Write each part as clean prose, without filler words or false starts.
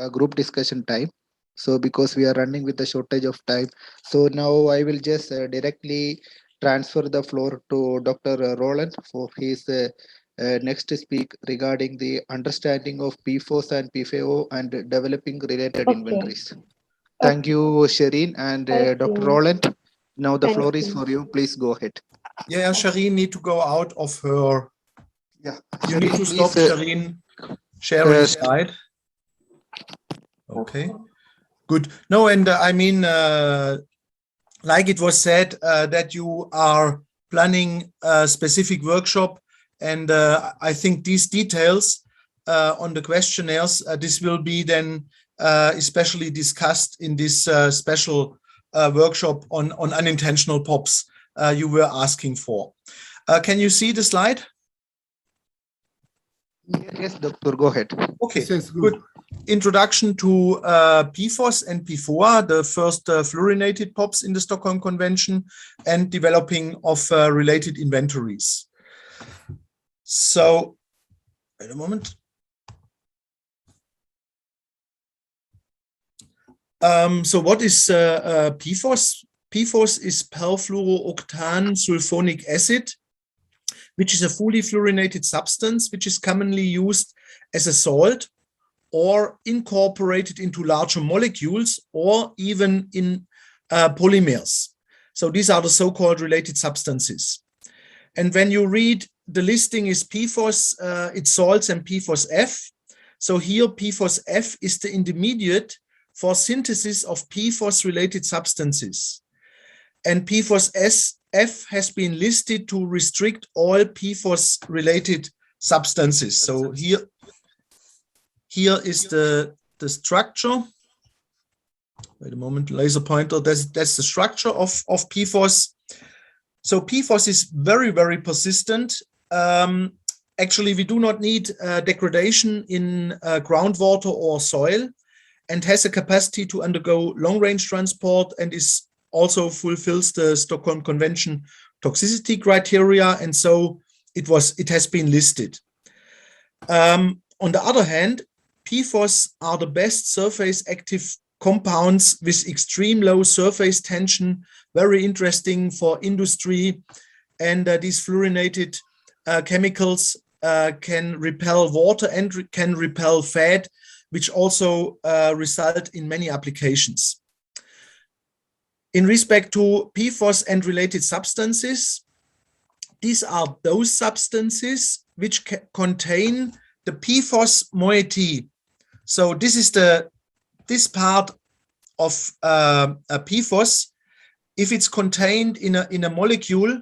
group discussion time. So because we are running with the shortage of time, so now I will just directly transfer the floor to Dr. Roland for his next speak regarding the understanding of PFOS and PFAO and developing related inventories. Thank you, Shireen and Dr. Roland. Now the floor is for you. Please go ahead. Yeah, Shireen need to go out of her. Yeah, you need to stop, Shireen, sharing slide. Okay, good. No, and I mean, like it was said, that you are planning a specific workshop, and I think these details on the questionnaires, this will be then especially discussed in this special workshop on unintentional POPs you were asking for. Can you see the slide? Yes, Doctor, go ahead. Okay, good. Introduction to Pfos and PFOA, the first fluorinated POPs in the Stockholm Convention, and developing of related inventories. So, wait a moment. So what is Pfos? Pfos is perfluorooctane sulfonic acid, which is a fully fluorinated substance, which is commonly used as a salt or incorporated into larger molecules or even in polymers. So these are the so-called related substances. And when you read the listing is Pfos, it's salts and Pfos F. So here Pfos F is the intermediate for synthesis of PFOS-related substances. And Pfos F has been listed to restrict all PFOS-related substances. So here is the structure. Wait a moment, laser pointer. That's the structure of PFOS. So PFOS is very, very persistent. Actually, we do not need degradation in groundwater or soil, and has a capacity to undergo long-range transport, and is also fulfills the Stockholm Convention toxicity criteria, and so it has been listed. On the other hand, PFOS are the best surface active compounds with extreme low surface tension, very interesting for industry, and these fluorinated chemicals can repel water and can repel fat, which also result in many applications. In respect to PFOS and related substances, these are those substances which contain the PFOS moiety. So this is this part of PFOS. If it's contained in a molecule,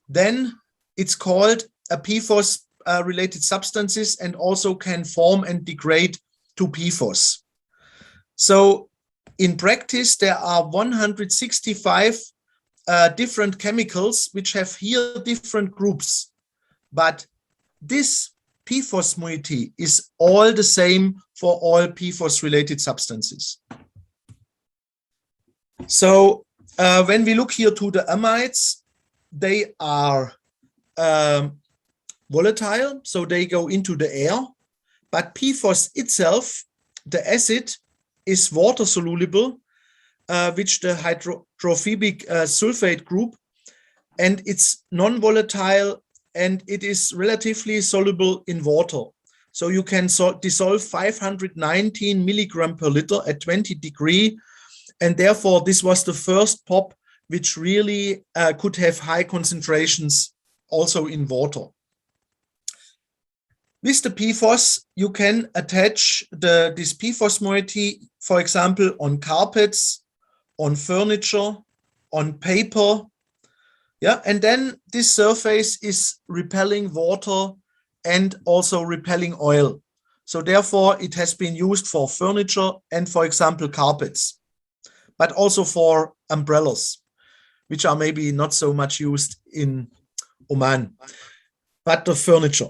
then it's called a PFOS related substances, and also can form and degrade to PFOS. So in practice, there are 165 different chemicals which have here different groups, but this PFOS moiety is all the same for all PFOS related substances. So when we look here to the amides, they are volatile, so they go into the air, but PFOS itself, the acid, is water soluble, which the hydrophobic sulfate group, and it's non-volatile, and it is relatively soluble in water. So you can dissolve 519 milligram per liter at 20 degrees, and therefore this was the first POP which really could have high concentrations also in water. With the PFOS, you can attach this PFOS moiety, for example, on carpets, on furniture, on paper. Yeah, and then this surface is repelling water and also repelling oil. So therefore, it has been used for furniture and, for example, carpets, but also for umbrellas, which are maybe not so much used in Oman, but the furniture.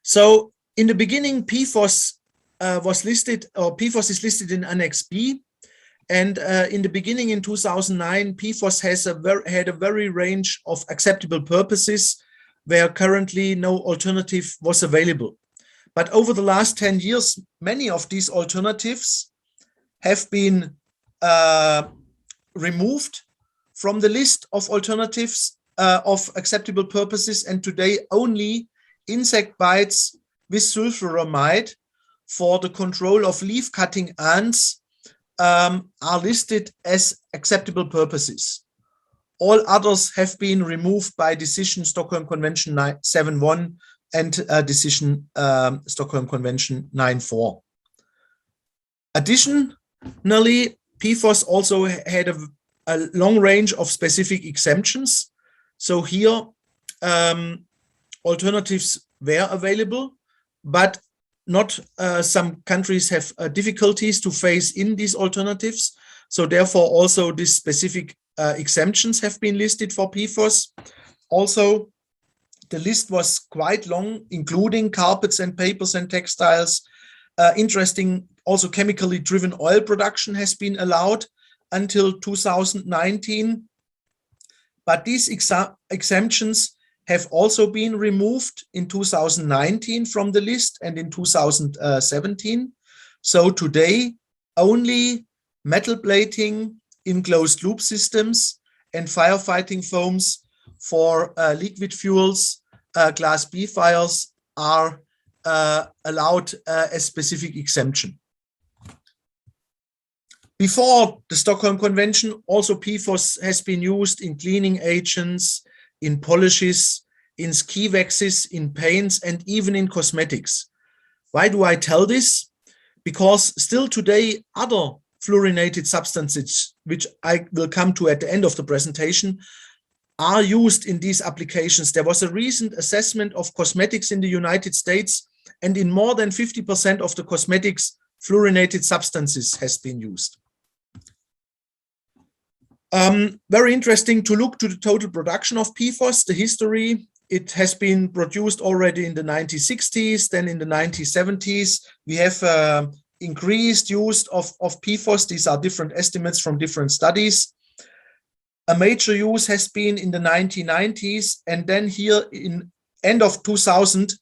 So in the beginning, PFOS was listed, or PFOS is listed in Annex B. And in the beginning, in 2009, PFOS had a very range of acceptable purposes where currently no alternative was available. But over the last 10 years, many of these alternatives have been removed from the list of alternatives of acceptable purposes, and today only insect bites with sulfuramide for the control of leaf-cutting ants are listed as acceptable purposes. All others have been removed by decision Stockholm Convention 7.1 and decision Stockholm Convention 9.4. Additionally, Pfos also had a long range of specific exemptions. So here, alternatives were available, but not some countries have difficulties to phase in these alternatives. So therefore, also these specific exemptions have been listed for Pfos. Also, the list was quite long, including carpets and papers and textiles. Interesting, also chemically driven oil production has been allowed until 2019. But these exemptions have also been removed in 2019 from the list and in 2017. So today, only metal plating in closed loop systems and firefighting foams for liquid fuels, Class B fires are allowed as specific exemption. Before the Stockholm Convention, also Pfos has been used in cleaning agents, in polishes, in ski waxes, in paints, and even in cosmetics. Why do I tell this? Because still today, other fluorinated substances, which I will come to at the end of the presentation, are used in these applications. There was a recent assessment of cosmetics in the United States, and in more than 50% of the cosmetics, fluorinated substances has been used. Very interesting to look to the total production of Pfos, the history. It has been produced already in the 1960s, then in the 1970s. We have increased use of Pfos. These are different estimates from different studies. A major use has been in the 1990s, and then here in end of 2000,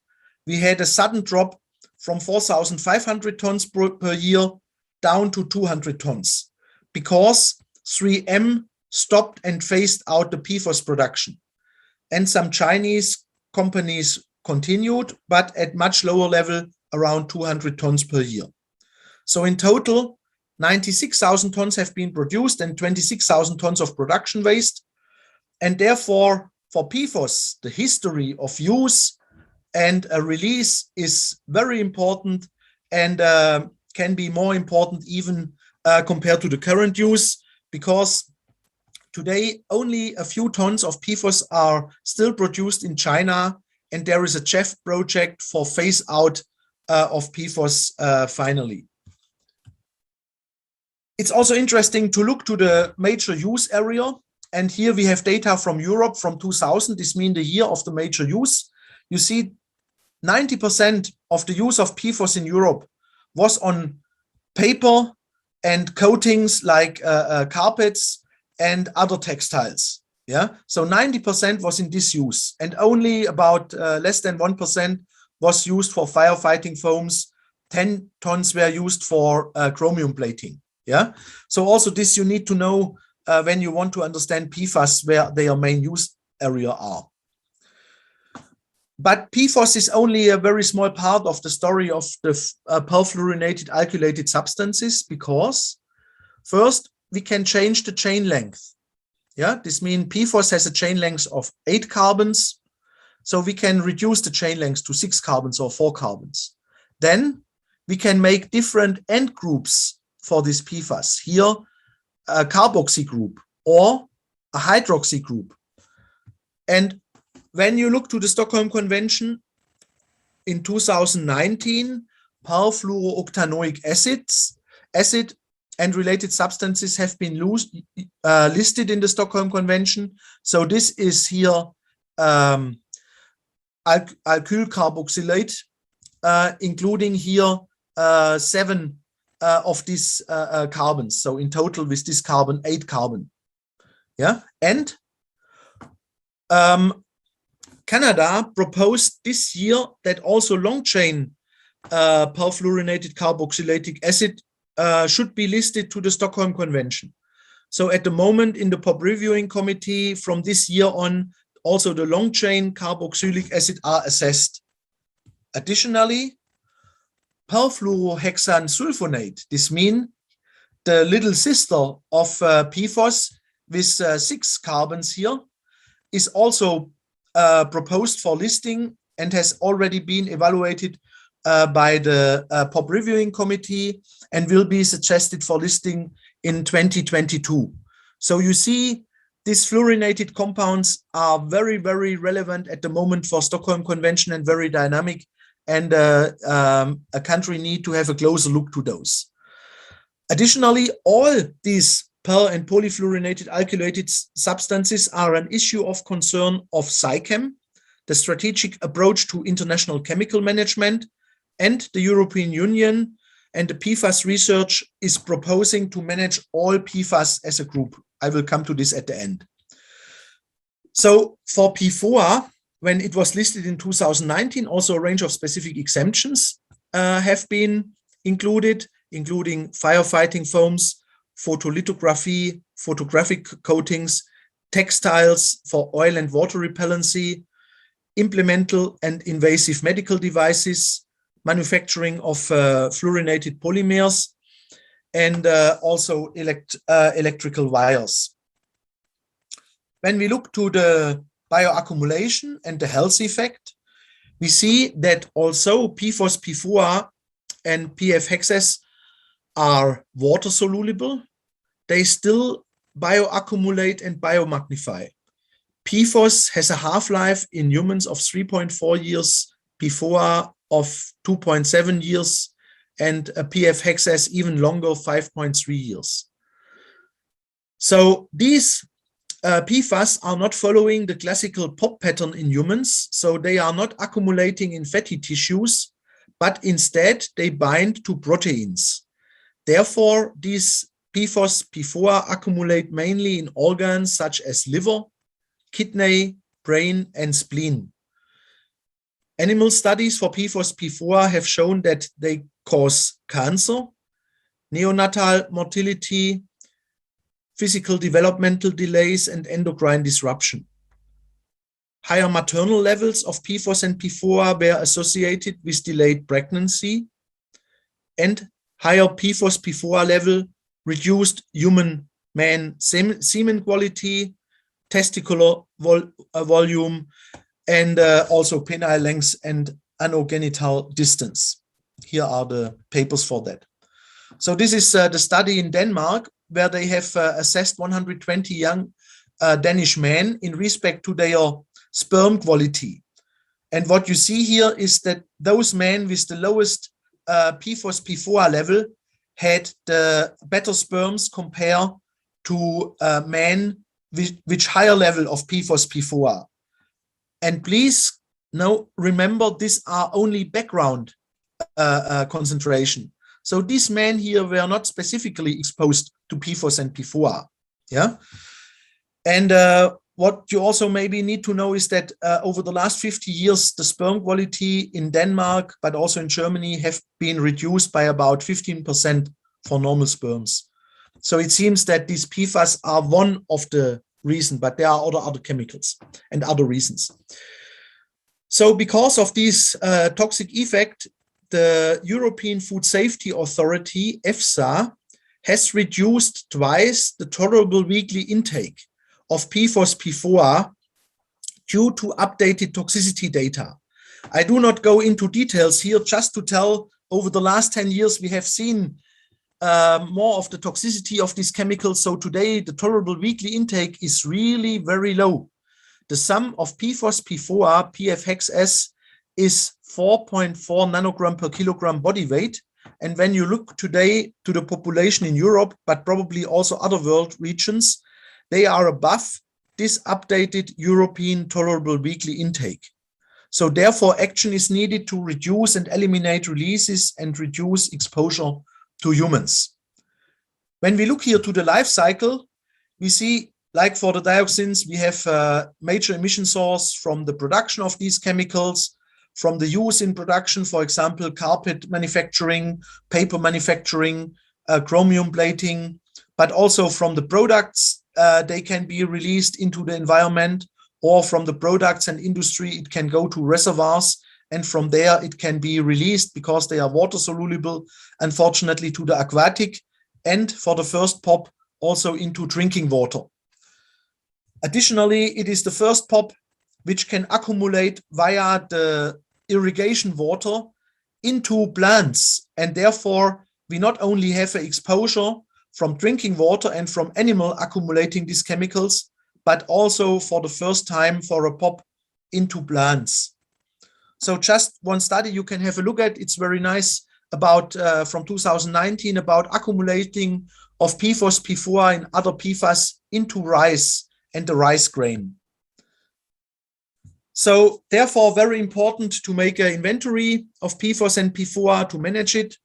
we had a sudden drop from 4,500 tons per year down to 200 tons because 3M stopped and phased out the Pfos production. And some Chinese companies continued, but at much lower level, around 200 tons per year. So in total, 96,000 tons have been produced and 26,000 tons of production waste. And therefore, for Pfos, the history of use and a release is very important and can be more important even compared to the current use, because today only a few tons of Pfos are still produced in China, and there is a CHEF project for phase out of Pfos finally. It's also interesting to look to the major use area, and here we have data from Europe from 2000. This means the year of the major use. You see 90% of the use of Pfos in Europe was on paper and coatings like carpets and other textiles. Yeah, so 90% was in this use, and only about less than 1% was used for firefighting foams. 10 tons were used for chromium plating. Yeah, so also this you need to know when you want to understand PFAS, where their main use area are. But Pfos is only a very small part of the story of the perfluorinated alkylated substances, because first we can change the chain length. Yeah, this means Pfos has a chain length of 8 carbons, so we can reduce the chain length to 6 carbons or 4 carbons. Then we can make different end groups for this PFAS. Here, a carboxy group or a hydroxy group. And when you look to the Stockholm Convention in 2019, perfluorooctanoic acid and related substances have been listed in the Stockholm Convention. So this is here alkyl carboxylate, including here 7 of these carbons. So in total with this carbon, 8 carbon. Yeah, and Canada proposed this year that also long chain perfluorinated carboxylatic acid should be listed to the Stockholm Convention. So at the moment in the POP reviewing committee from this year on, also the long chain carboxylic acid are assessed. Additionally, perfluorohexane sulfonate, this means the little sister of Pfos with 6 carbons here, is also proposed for listing and has already been evaluated by the POP reviewing committee and will be suggested for listing in 2022. So you see, these fluorinated compounds are very, very relevant at the moment for Stockholm Convention and very dynamic, and a country need to have a closer look to those. Additionally, all these per and polyfluorinated alkylated substances are an issue of concern of SciChem, the strategic approach to international chemical management, and the European Union, and the PFAS research is proposing to manage all PFAS as a group. I will come to this at the end. So for P4, when it was listed in 2019, also a range of specific exemptions have been included, including firefighting foams, photolithography, photographic coatings, textiles for oil and water repellency, implemental and invasive medical devices, manufacturing of fluorinated polymers, and also electrical wires. When we look to the bioaccumulation and the health effect, we see that also PFOS, P4, and PFHexes are water soluble. They still bioaccumulate and biomagnify. PFOS has a half-life in humans of 3.4 years, P4 of 2.7 years, and a PFHexes even longer, 5.3 years. So these PFAS are not following the classical POP pattern in humans, so they are not accumulating in fatty tissues, but instead they bind to proteins. Therefore, these PFOS, P4 accumulate mainly in organs such as liver, kidney, brain, and spleen. Animal studies for PFOS, P4 have shown that they cause cancer, neonatal mortality, physical developmental delays, and endocrine disruption. Higher maternal levels of PFOS and P4 were associated with delayed pregnancy, and higher PFOS, P4 level reduced human man semen quality, testicular volume, and also penile length and anogenital distance. Here are the papers for that. So this is the study in Denmark, where they have assessed 120 young Danish men in respect to their sperm quality. And what you see here is that those men with the lowest PFOS, P4 level had the better sperms compared to men with higher level of PFOS, P4. And please now remember, these are only background concentration. So these men here were not specifically exposed to PFOS and P4. Yeah. And what you also maybe need to know is that over the last 50 years, the sperm quality in Denmark, but also in Germany, have been reduced by about 15% for normal sperms. So it seems that these PFAS are one of the reasons, but there are other chemicals and other reasons. So because of this toxic effect, the European Food Safety Authority, EFSA, has reduced twice the tolerable weekly intake of PFOS, P4 due to updated toxicity data. I do not go into details here, just to tell over the last 10 years we have seen more of the toxicity of these chemicals. So today the tolerable weekly intake is really very low. The sum of PFOS, P4, PFHexes is 4.4 nanogram per kilogram body weight. And when you look today to the population in Europe, but probably also other world regions, they are above this updated European tolerable weekly intake. So therefore, action is needed to reduce and eliminate releases and reduce exposure to humans. When we look here to the life cycle, we see, like for the dioxins, we have a major emission source from the production of these chemicals. from the use in production, for example, carpet manufacturing, paper manufacturing, chromium plating, but also from the products, they can be released into the environment, or from the products and industry, it can go to reservoirs, and from there it can be released because they are water soluble, unfortunately, to the aquatic, and for the first POP, also into drinking water. Additionally, it is the first POP which can accumulate via the irrigation water into plants, and therefore we not only have an exposure from drinking water and from animal accumulating these chemicals, but also for the first time for a POP into plants. So just one study you can have a look at, it's very nice, about from 2019, about accumulating of Pfos, PFOA and other PFAS into rice and the rice grain. So therefore, very important to make an inventory of Pfos and PFOA to manage it.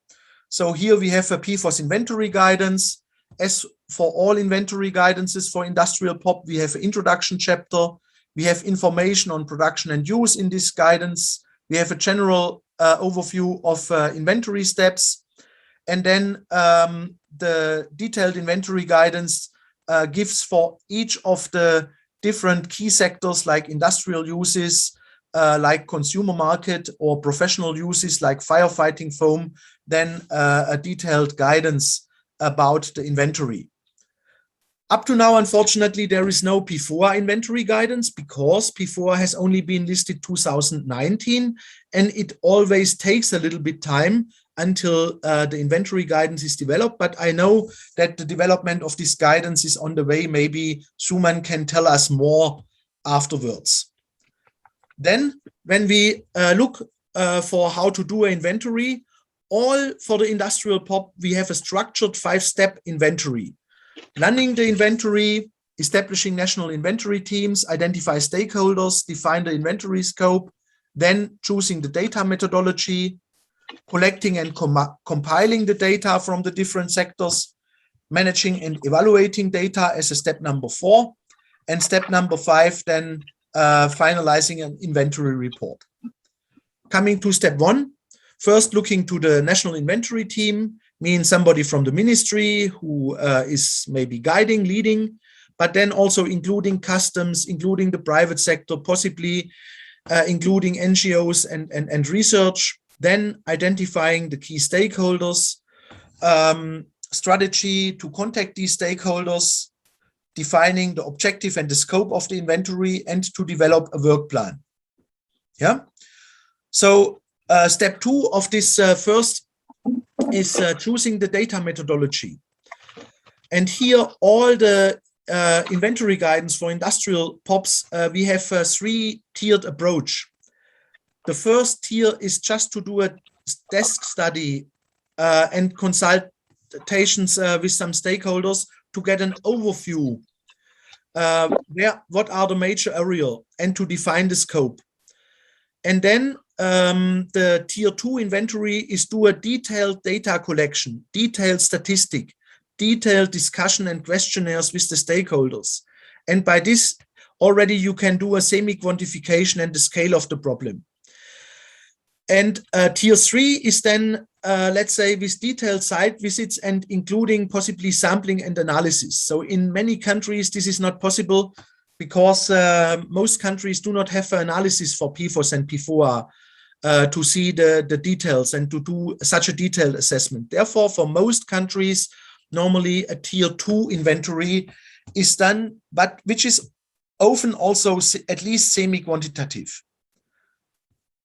So here we have a Pfos inventory guidance. As for all inventory guidances for industrial POP, we have an introduction chapter. We have information on production and use in this guidance. We have a general overview of inventory steps. And then the detailed inventory guidance gives for each of the different key sectors like industrial uses, like consumer market, or professional uses like firefighting foam, then a detailed guidance about the inventory. Up to now, unfortunately, there is no PFOA inventory guidance because PFOA has only been listed 2019, and it always takes a little bit time until the inventory guidance is developed. But I know that the development of this guidance is on the way. Maybe Suman can tell us more afterwards. Then when we look for how to do an inventory, all for the industrial POP, we have a structured 5-step inventory. Planning the inventory, establishing national inventory teams, identify stakeholders, define the inventory scope, then choosing the data methodology, collecting and compiling the data from the different sectors, managing and evaluating data as a step number 4, and step number 5, then finalizing an inventory report. Coming to step 1, first looking to the national inventory team, means somebody from the ministry who is maybe guiding, leading, but then also including customs, including the private sector, possibly including NGOs and research, then identifying the key stakeholders, strategy to contact these stakeholders, defining the objective and the scope of the inventory, and to develop a work plan. Yeah. So step 2 of this first is choosing the data methodology. And here all the inventory guidance for industrial POPs, we have a 3-tiered approach. The first tier is just to do a desk study and consultations with some stakeholders to get an overview, what are the major areas, and to define the scope. And then the tier 2 inventory is do a detailed data collection, detailed statistic, detailed discussion and questionnaires with the stakeholders. And by this already you can do a semi-quantification and the scale of the problem. And tier 3 is then, let's say, with detailed site visits and including possibly sampling and analysis. So in many countries, this is not possible because most countries do not have an analysis for Pfos and PFOA to see the details and to do such a detailed assessment. Therefore, for most countries, normally a tier 2 inventory is done, but which is often also at least semi-quantitative.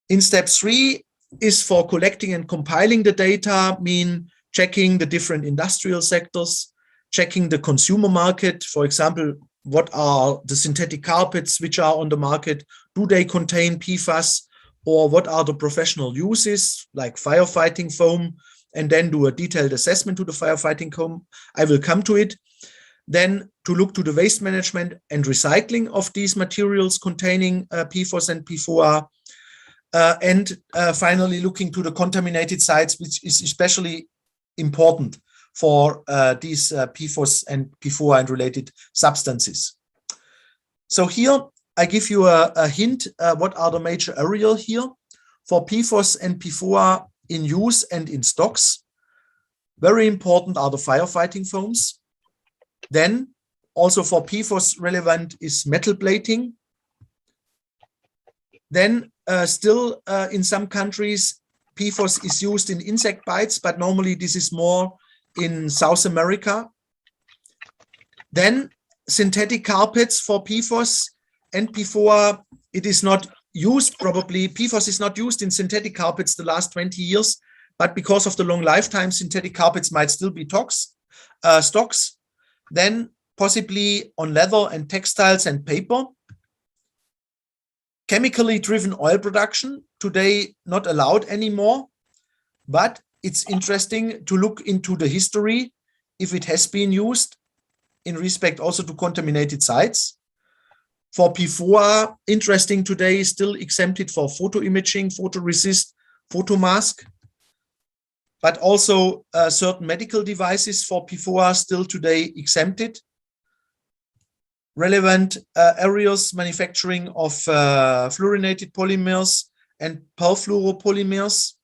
In step 3 is for collecting and compiling the data, mean checking the different industrial sectors, checking the consumer market. For example, what are the synthetic carpets which are on the market? Do they contain PFAS? Or what are the professional uses like firefighting foam? And then do a detailed assessment to the firefighting foam. I will come to it. Then to look to the waste management and recycling of these materials containing Pfos and PFOA. And finally, looking to the contaminated sites, which is especially important for these Pfos and PFOA and related substances. So here I give you a hint, what are the major areas here. for PFOS and PFOA in use and in stocks. Very important are the firefighting foams. Then also for PFOS relevant is metal plating. Then still in some countries, PFOS is used in insect bites, but normally this is more in South America. Then synthetic carpets for PFOS and PFOA, it is not used probably. PFOS is not used in synthetic carpets the last 20 years, but because of the long lifetime, synthetic carpets might still be stocks. Then possibly on leather and textiles and paper. Chemically driven oil production, today not allowed anymore, but it's interesting to look into the history if it has been used in respect also to contaminated sites. For PFOA, interesting today, still exempted for photo imaging, photoresist, photo mask, but also certain medical devices for PFOA still today exempted. Relevant areas, manufacturing of fluorinated polymers and perfluoropolymers.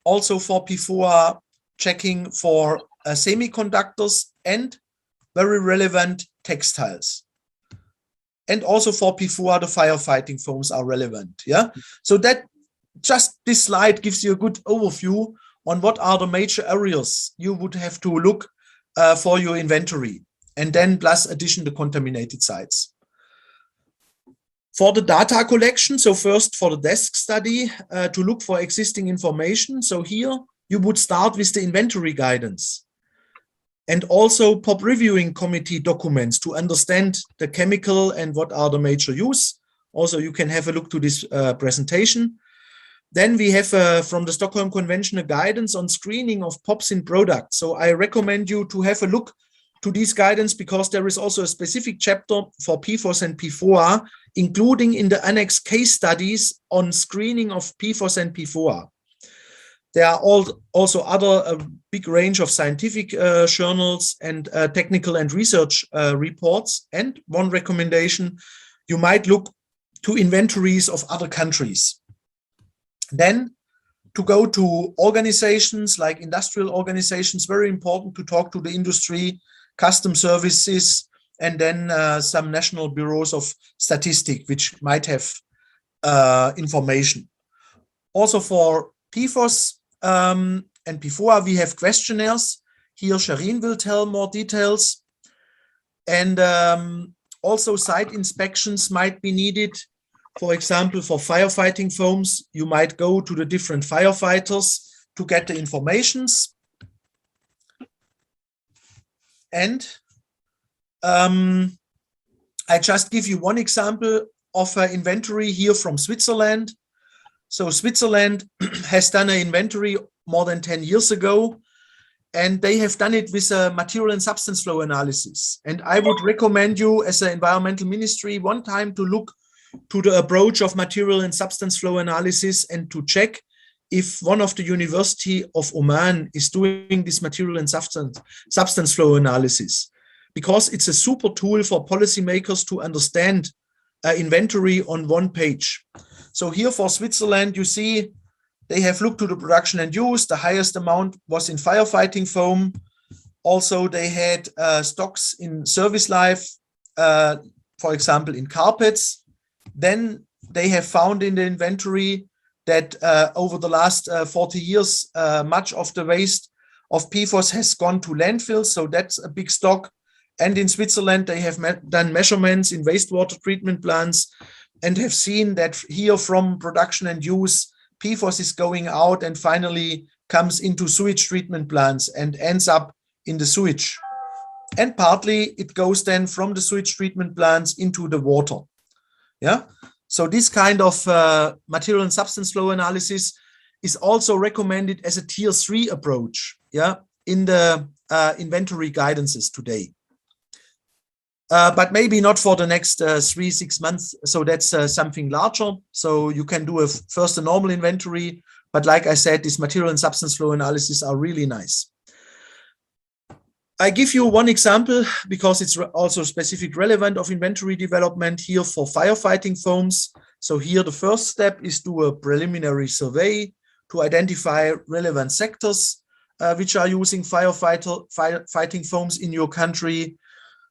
Also for PFOA, checking for semiconductors and very relevant textiles. And also for PFOA, the firefighting foams are relevant. Yeah. So that just this slide gives you a good overview on what are the major areas you would have to look for your inventory, and then plus addition the contaminated sites. For the data collection, so first for the desk study, to look for existing information. So here you would start with the inventory guidance and also POP reviewing committee documents to understand the chemical and what are the major use. Also, you can have a look to this presentation. Then we have from the Stockholm Convention a guidance on screening of POPs in products. So I recommend you to have a look to these guidance because there is also a specific chapter for PFOS and PFOA, including in the annex case studies on screening of PFOS and PFOA. There are also other big range of scientific journals and technical and research reports. And one recommendation, you might look to inventories of other countries. Then to go to organizations like industrial organizations, very important to talk to the industry, custom services, and then some national bureaus of statistics, which might have information. Also for PFOS and PFOA, we have questionnaires. Here Shireen will tell more details. And also site inspections might be needed. For example, for firefighting foams, you might go to the different firefighters to get the informations. And I just give you one example of an inventory here from Switzerland. So Switzerland has done an inventory more than 10 years ago, and they have done it with a material and substance flow analysis. And I would recommend you as an environmental ministry one time to look to the approach of material and substance flow analysis and to check if one of the University of Oman is doing this material and substance flow analysis, because it's a super tool for policymakers to understand inventory on one page. So here for Switzerland, you see they have looked to the production and use. The highest amount was in firefighting foam. Also, they had stocks in service life, for example, in carpets. Then they have found in the inventory that over the last 40 years, much of the waste of PFOS has gone to landfills. So that's a big stock. And in Switzerland, they have done measurements in wastewater treatment plants and have seen that here from production and use, PFOS is going out and finally comes into sewage treatment plants and ends up in the sewage. And partly it goes then from the sewage treatment plants into the water. Yeah, so this kind of material and substance flow analysis is also recommended as a tier 3 approach, yeah, in the inventory guidances today. But maybe not for the next 3-6 months. So that's something larger. So you can do first a normal inventory, but like I said, this material and substance flow analysis are really nice. I give you one example because it's also specific relevant of inventory development here for firefighting foams. So here the first step is do a preliminary survey to identify relevant sectors which are using firefighting foams in your country.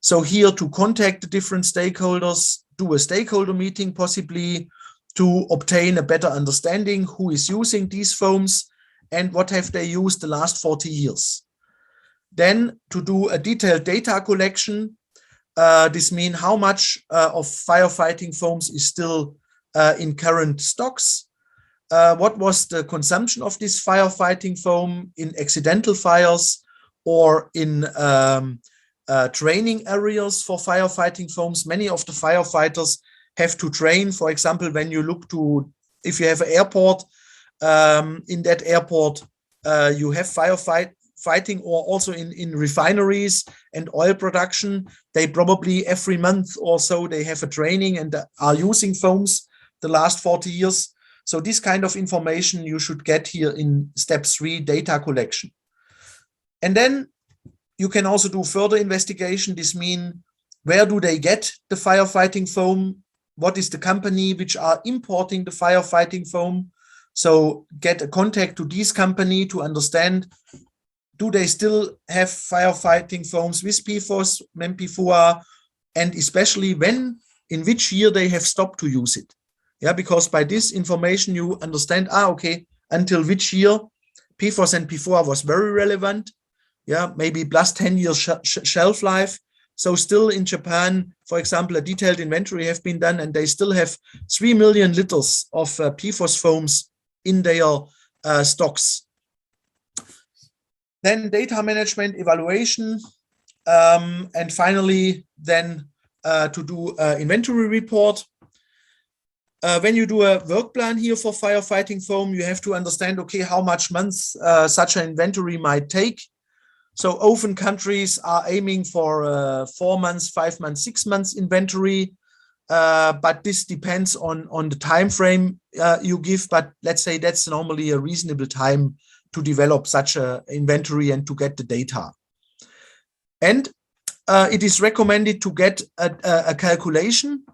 So here to contact the different stakeholders, do a stakeholder meeting possibly to obtain a better understanding who is using these foams and what have they used the last 40 years. Then to do a detailed data collection. This means how much of firefighting foams is still in current stocks. What was the consumption of this firefighting foam in accidental fires or in training areas for firefighting foams? Many of the firefighters have to train. For example, when you look to, if you have an airport, in that airport, you have firefighting, or also in refineries and oil production. They probably every month or so, they have a training and are using foams the last 40 years. So this kind of information you should get here in step 3, data collection. And then you can also do further investigation. This means, where do they get the firefighting foam? What is the company which are importing the firefighting foam? So get a contact to this company to understand, do they still have firefighting foams with PFOS, PFOA, and especially when, in which year they have stopped to use it. Yeah, because by this information you understand, okay, until which year PFOS and PFOA was very relevant. Yeah, maybe plus 10 years shelf life. So still in Japan, for example, a detailed inventory have been done and they still have 3 million liters of PFOS foams in their stocks. Then data management, evaluation, and finally then to do an inventory report. When you do a work plan here for firefighting foam, you have to understand, okay, how much months such an inventory might take. So often countries are aiming for 4 months, 5 months, 6 months inventory, but this depends on the time frame you give. But let's say that's normally a reasonable time to develop such an inventory and to get the data. And it is recommended to get a calculation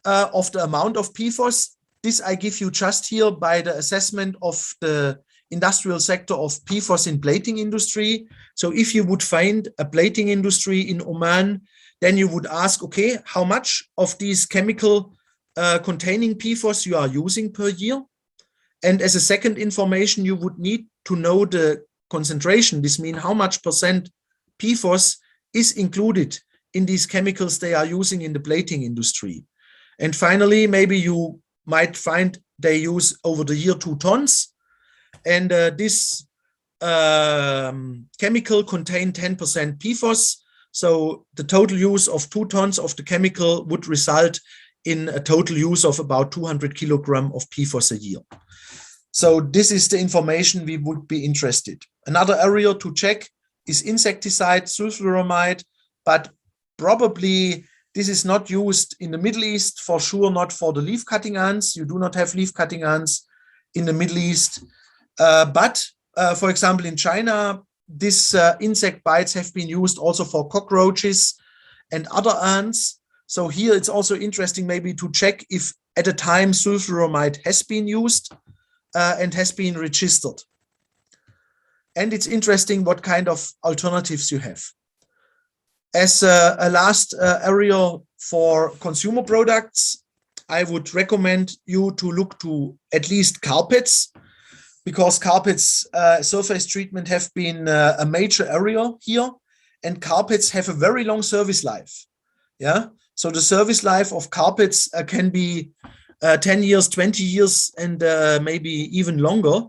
of the amount of PFOS. This I give you just here by the assessment of the industrial sector of PFOS in plating industry. So if you would find a plating industry in Oman, then you would ask, okay, how much of these chemical containing PFOS you are using per year? And as a second information, you would need to know the concentration. This means how much percent PFOS is included in these chemicals they are using in the plating industry. And finally, maybe you might find they use over the year 2 tons. And this chemical contains 10% PFOS. So the total use of 2 tons of the chemical would result in a total use of about 200 kilograms of PFOS a year. So this is the information we would be interested. Another area to check is insecticide sulfuramide, but probably this is not used in the Middle East, for sure not for the leaf cutting ants. You do not have leaf cutting ants in the Middle East. But for example, in China, these insect bites have been used also for cockroaches and other ants. So here it's also interesting maybe to check if at a time sulfuramide has been used and has been registered. And it's interesting what kind of alternatives you have. As a last area for consumer products, I would recommend you to look to at least carpets, because carpets surface treatment have been a major area here, and carpets have a very long service life. Yeah, so the service life of carpets can be 10 years, 20 years, and maybe even longer.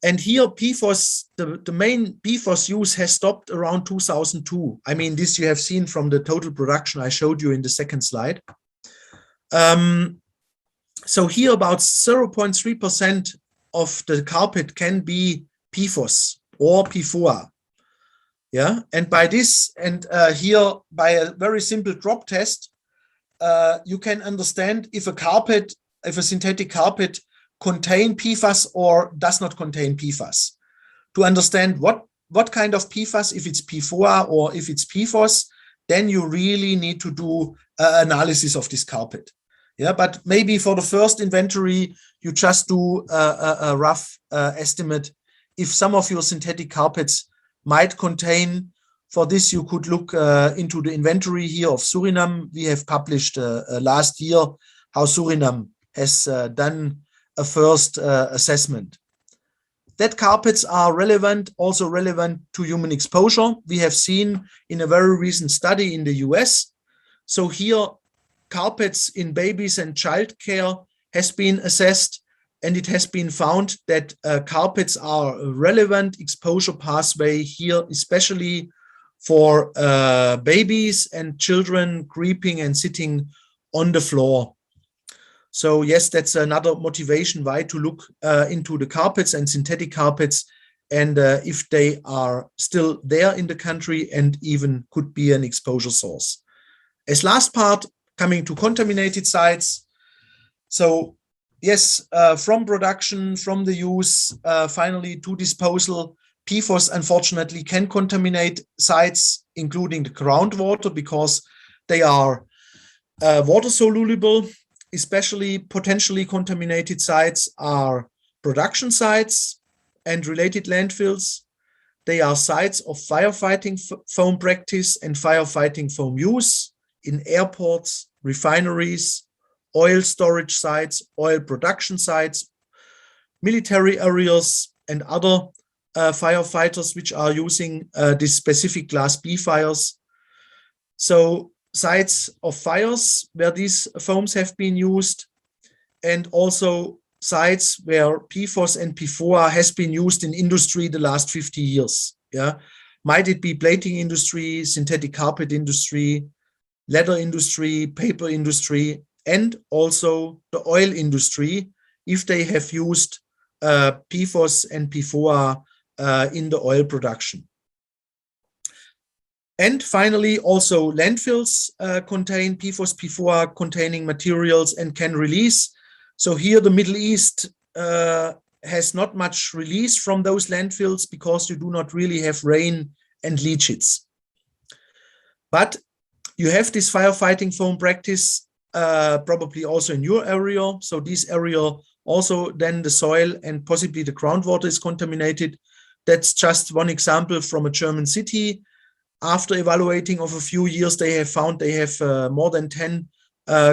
And here PFOS, the main PFOS use has stopped around 2002. I mean, this you have seen from the total production I showed you in the second slide. So here about 0.3% of the carpet can be PFOS or PFOA. Yeah, and by this, and here by a very simple drop test, you can understand if a synthetic carpet contain PFAS or does not contain PFAS. To understand what kind of PFAS, if it's PFOA or if it's PFOS, then you really need to do an analysis of this carpet. Yeah, but maybe for the first inventory, you just do a rough estimate if some of your synthetic carpets might contain. For this, you could look into the inventory here of Suriname. We have published last year how Suriname has done a first assessment. That carpets are relevant, also relevant to human exposure. We have seen in a very recent study in the US. So here, carpets in babies and childcare has been assessed, and it has been found that carpets are a relevant exposure pathway here, especially for babies and children creeping and sitting on the floor. So yes, that's another motivation why to look into the carpets and synthetic carpets, and if they are still there in the country and even could be an exposure source. As last part, coming to contaminated sites. So yes, from production, from the use, finally to disposal, PFOS unfortunately can contaminate sites, including the groundwater, because they are water soluble. Especially potentially contaminated sites are production sites and related landfills. They are sites of firefighting foam practice and firefighting foam use in airports, refineries, oil storage sites, oil production sites, military areas, and other firefighters which are using this specific Class B fires. So sites of fires where these foams have been used, and also sites where PFOS and PFOA has been used in industry the last 50 years. Yeah, might it be plating industry, synthetic carpet industry, leather industry, paper industry, and also the oil industry, if they have used PFOS and PFOA in the oil production. And finally, also landfills contain PFOS, PFOA containing materials and can release. So here the Middle East has not much release from those landfills because you do not really have rain and leachates. But you have this firefighting foam practice probably also in your area. So this area also then the soil and possibly the groundwater is contaminated. That's just one example from a German city. After evaluating of a few years, they have found they have more than 10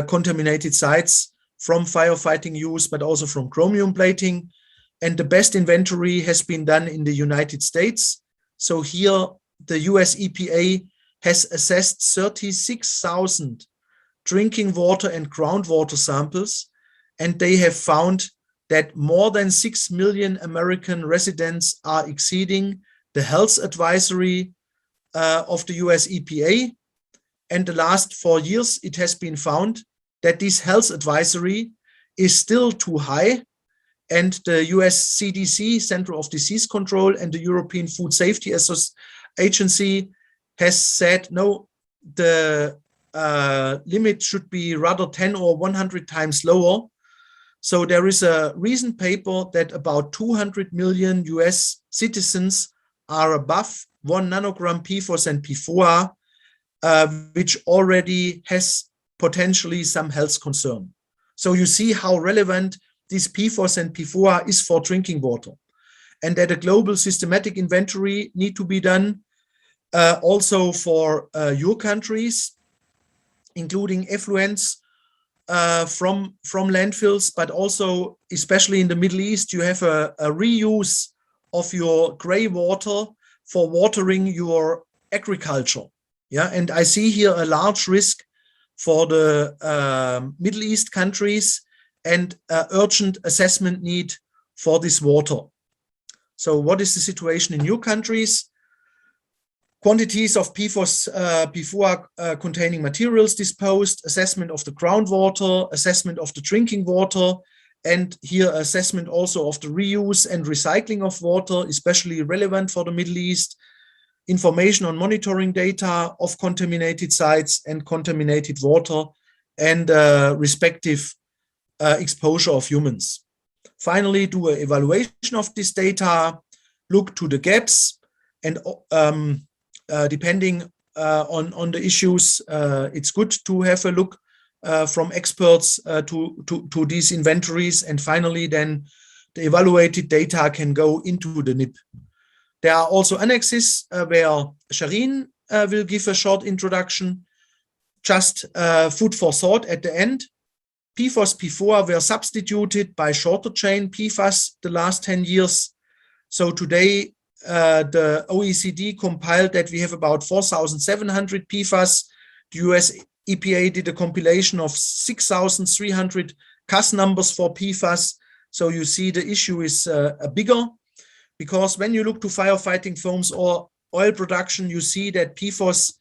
contaminated sites from firefighting use, but also from chromium plating. And the best inventory has been done in the United States. So here, the US EPA has assessed 36,000 drinking water and groundwater samples, and they have found that more than 6 million American residents are exceeding the health advisory of the US EPA. And the last 4 years, it has been found that this health advisory is still too high. And the US CDC, Center of Disease Control, and the European Food Safety Agency has said, no, the limit should be rather 10 or 100 times lower. So there is a recent paper that about 200 million US citizens are above 1 nanogram PFOS and PFOA, which already has potentially some health concern. So you see how relevant this PFOS and PFOA is for drinking water, and that a global systematic inventory need to be done also for your countries, including effluents from landfills, but also especially in the Middle East, you have a reuse of your gray water for watering your agriculture. Yeah, and I see here a large risk for the Middle East countries and urgent assessment need for this water. So what is the situation in your countries? Quantities of PFOS, PFOA containing materials disposed, assessment of the groundwater, assessment of the drinking water, and here assessment also of the reuse and recycling of water, especially relevant for the Middle East, information on monitoring data of contaminated sites and contaminated water, and respective exposure of humans. Finally, do an evaluation of this data, look to the gaps, and depending on the issues, it's good to have a look from experts to these inventories, and finally then the evaluated data can go into the NIP. There are also annexes where Shireen will give a short introduction. Just food for thought at the end. PFOS, P4 were substituted by shorter chain PFAS the last 10 years. So today the OECD compiled that we have about 4,700 PFAS. The US EPA did a compilation of 6,300 CAS numbers for PFAS. So you see the issue is bigger, because when you look to firefighting foams or oil production, you see that PFOS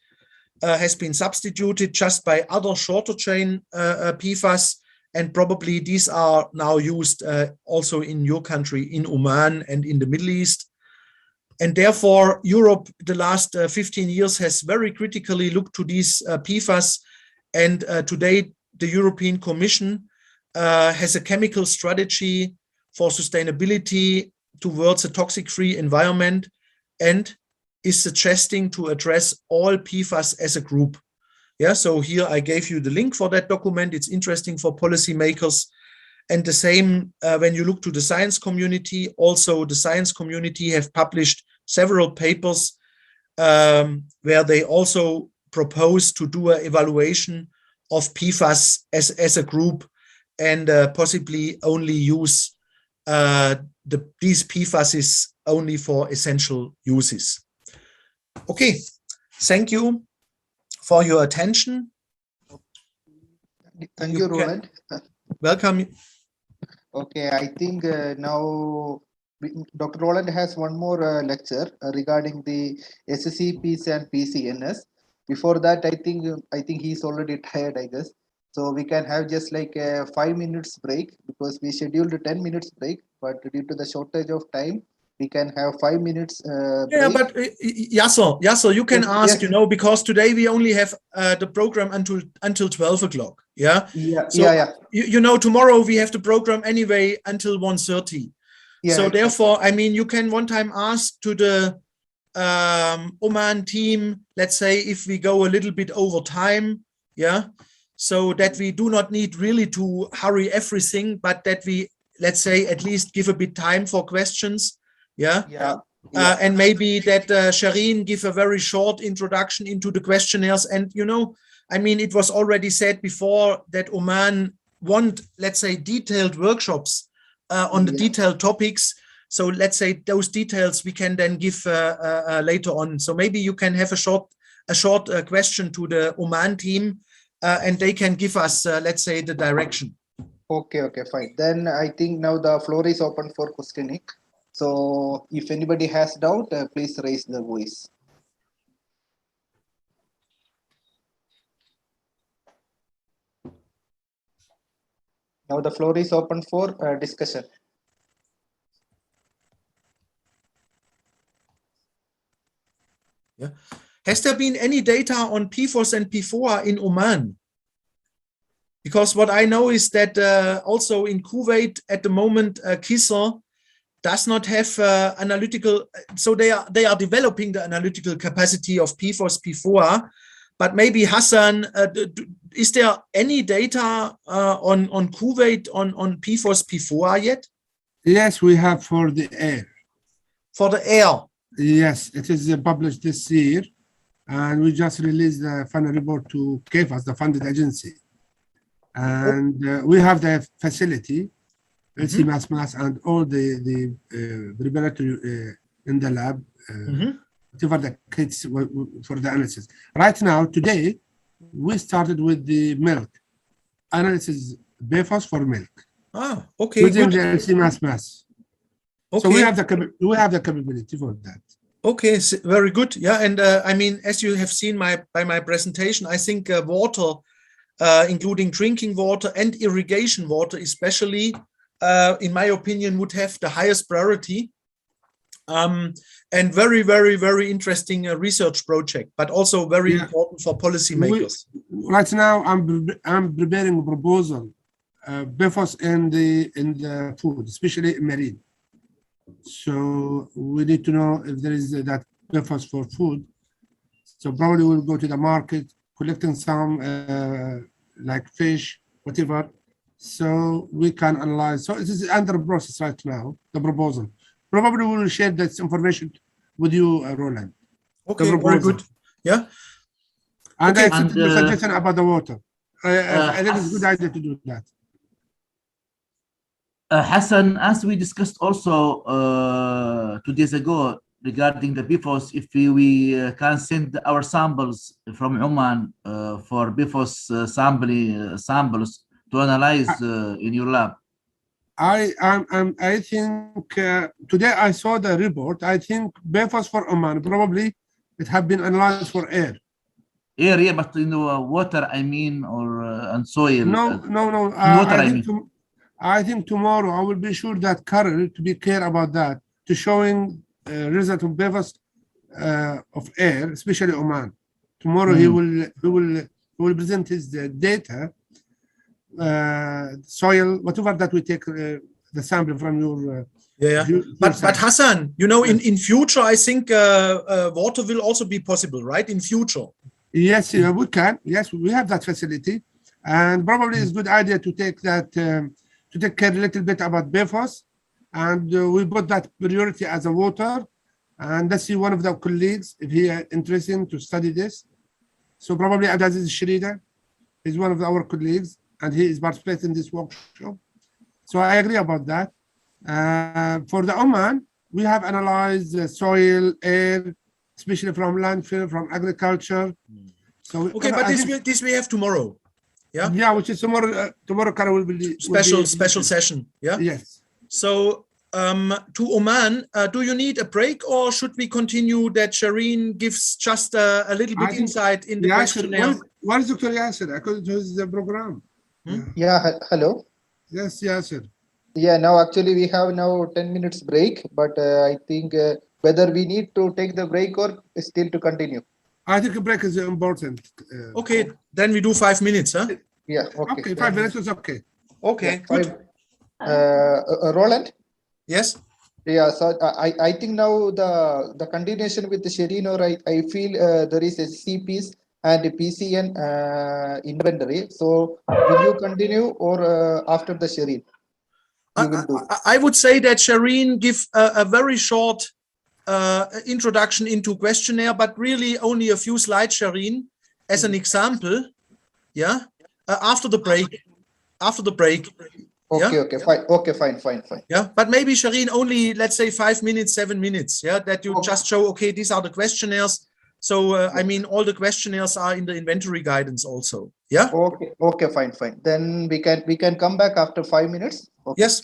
has been substituted just by other shorter chain PFAS, and probably these are now used also in your country, in Oman and in the Middle East. And therefore, Europe, the last 15 years, has very critically looked to these PFAS. And today, the European Commission has a chemical strategy for sustainability towards a toxic-free environment, and is suggesting to address all PFAS as a group. Yeah, so here I gave you the link for that document. It's interesting for policymakers. And the same when you look to the science community, also the science community have published several papers where they also propose to do an evaluation of PFAS as a group, and possibly only use these PFASs only for essential uses. Okay, thank you for your attention. Thank you, Roland. Welcome. Okay, I think now Dr. Roland has one more lecture regarding the SCPs and PCNS. Before that, I think he's already tired, I guess. So we can have just like a 5 minutes break, because we scheduled a 10 minutes break, but due to the shortage of time, we can have 5 minutes break. Yeah, but Yasser, you can ask, yes. Because today we only have the program until 12 o'clock. Yeah. Yeah. So, yeah. Tomorrow we have the program anyway until 1:30. Yeah, so exactly. therefore, you can one time ask to the Oman team, let's say, if we go a little bit over time, yeah, so that we do not need really to hurry everything, but that we, let's say, at least give a bit time for questions. Yeah. And maybe that Shireen give a very short introduction into the questionnaires. And, it was already said before that Oman want, let's say, detailed workshops on the detailed topics. So let's say those details we can then give later on. So maybe you can have a short question to the Oman team, and they can give us, let's say, the direction. Okay, fine. Then I think now the floor is open for questioning. So if anybody has doubt, please raise the voice. Now the floor is open for discussion. Yeah. Has there been any data on PFOS and P4 in Oman? Because what I know is that also in Kuwait at the moment, KISR does not have analytical, so they are developing the analytical capacity of PFOS, P4, but maybe Hassan, is there any data on Kuwait on PFOS, P4 yet? Yes, we have for the air. For the air? Yes, it is published this year, and we just released the final report to Pfos, the funded agency. And we have the facility, LC-mass, and all the preparatory in the lab, whatever the kits for the analysis. Right now, today, we started with the milk analysis, Pfos for milk. Ah, okay. Using the LC-mass. Okay. So we have the capability for that. Okay, so very good. Yeah, and as you have seen by my presentation, I think water, including drinking water and irrigation water, especially, in my opinion, would have the highest priority. And very, very, very interesting research project, but also very important for policymakers. Right now, I'm preparing a proposal, Pfos in the food, especially marine. So we need to know if there is that Pfos for food. So probably we'll go to the market, collecting some like fish, whatever. So we can analyze. So it is under process right now, the proposal. Probably we will share this information with you, Roland. Okay, very good. Yeah. And Okay. I accepted your suggestion about the water. I think it's a good idea to do that. Hassan, as we discussed also 2 days ago regarding the PFOS, if we can send our samples from Oman for PFOS samples to analyze in your lab. I think today I saw the report. I think PFOS for Oman probably it have been analyzed for air. Air, yeah, but in the water, I mean, or and soil. No. Water, I think tomorrow I will be sure that Karel to be clear about that, to showing result of PFOS of air, especially Oman. Tomorrow he will present his data, soil, whatever that we take the sample from your. But Hassan, you know, in future, I think water will also be possible, right? In future. Yes, we can. Yes, we have that facility, and probably it's a good idea to take that. To take care a little bit about PFOS, and we put that priority as a water, and let's see one of the colleagues if he is interested to study this. So probably Abdulaziz Shrida is one of our colleagues, and he is participating in this workshop. So I agree about that. For the Oman, we have analyzed soil, air, especially from landfill, from agriculture. So okay, but this we have tomorrow. Yeah. Yeah, which is tomorrow. Tomorrow, Kara will be special session. Yeah. Yes. So to Oman, do you need a break, or should we continue? That Shireen gives just a little bit insight in the questionnaire. What is Dr. Yasser? According to his program. Yeah. Hello. Yes, Yasser. Yeah. Now actually we have now 10 minutes break, but I think whether we need to take the break or still to continue. I think a break is important. Okay, then we do 5 minutes, huh? Yeah. Okay, 5 minutes is okay. Okay, yeah, good. Roland? Yes? Yeah, so I think now the continuation with the Shireen, or I feel there is a CPs and a PCN inventory. So will you continue, or after the Shireen? I would say that Shireen give a very short introduction into questionnaire, but really only a few slides, Shireen, as an example. Yeah. After the break. Okay, yeah? okay, fine. Okay, fine. Yeah, but maybe Shireen only, let's say 5 minutes, 7 minutes. Yeah, that you just show, okay, these are the questionnaires. So, I mean, all the questionnaires are in the inventory guidance also. Yeah. Okay, fine. Then we can come back after 5 minutes. Okay. Yes.